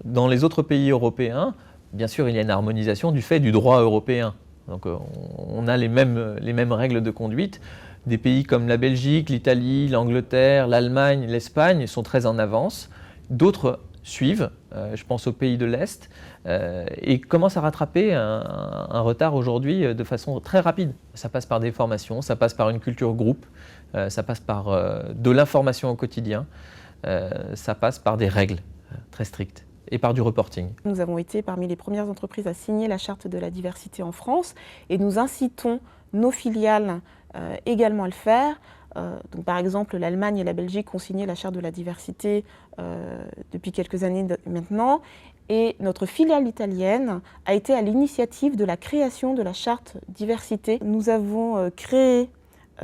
Dans les autres pays européens, bien sûr, il y a une harmonisation du fait du droit européen. Donc on a les mêmes règles de conduite. Des pays comme la Belgique, l'Italie, l'Angleterre, l'Allemagne, l'Espagne sont très en avance. D'autres suivent, je pense aux pays de l'Est, et commencent à rattraper un retard aujourd'hui de façon très rapide. Ça passe par des formations, ça passe par une culture groupe, ça passe par de l'information au quotidien, ça passe par des règles très strictes et par du reporting. Nous avons été parmi les premières entreprises à signer la charte de la diversité en France et nous incitons nos filiales également à le faire. Donc, par exemple, l'Allemagne et la Belgique ont signé la charte de la diversité depuis quelques années maintenant. Et notre filiale italienne a été à l'initiative de la création de la charte diversité. Nous avons créé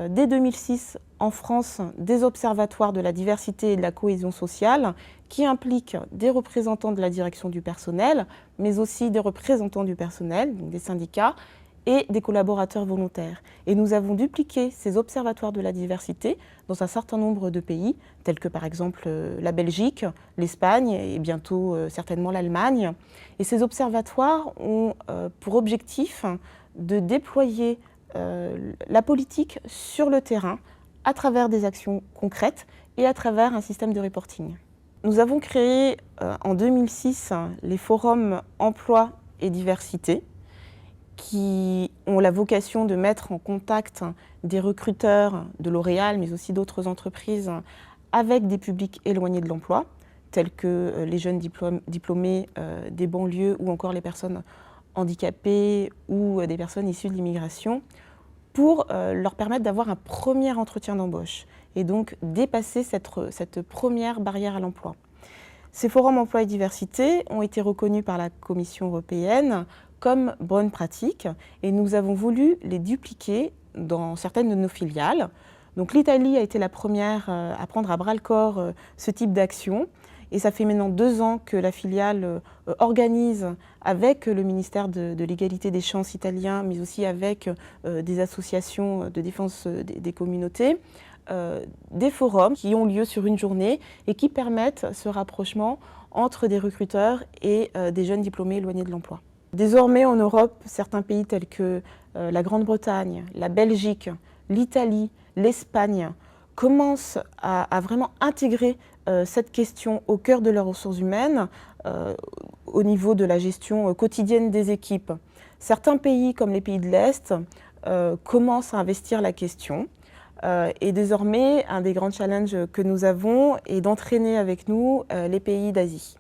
dès 2006 en France des observatoires de la diversité et de la cohésion sociale qui impliquent des représentants de la direction du personnel, mais aussi des représentants du personnel, donc des syndicats, et des collaborateurs volontaires. Et nous avons dupliqué ces observatoires de la diversité dans un certain nombre de pays, tels que par exemple la Belgique, l'Espagne et bientôt certainement l'Allemagne. Et ces observatoires ont pour objectif de déployer la politique sur le terrain à travers des actions concrètes et à travers un système de reporting. Nous avons créé en 2006 les forums emploi et diversité qui ont la vocation de mettre en contact des recruteurs de L'Oréal, mais aussi d'autres entreprises, avec des publics éloignés de l'emploi, tels que les jeunes diplômés des banlieues ou encore les personnes handicapées ou des personnes issues de l'immigration, pour leur permettre d'avoir un premier entretien d'embauche et donc dépasser cette première barrière à l'emploi. Ces forums emploi et diversité ont été reconnus par la Commission européenne comme bonnes pratiques et nous avons voulu les dupliquer dans certaines de nos filiales. Donc l'Italie a été la première à prendre à bras-le-corps ce type d'action et ça fait maintenant 2 ans que la filiale organise avec le ministère de l'égalité des chances italien, mais aussi avec des associations de défense des communautés, des forums qui ont lieu sur une journée et qui permettent ce rapprochement entre des recruteurs et des jeunes diplômés éloignés de l'emploi. Désormais en Europe, certains pays tels que la Grande-Bretagne, la Belgique, l'Italie, l'Espagne commencent à vraiment intégrer cette question au cœur de leurs ressources humaines au niveau de la gestion quotidienne des équipes. Certains pays comme les pays de l'Est commencent à investir la question. Et désormais, un des grands challenges que nous avons est d'entraîner avec nous les pays d'Asie.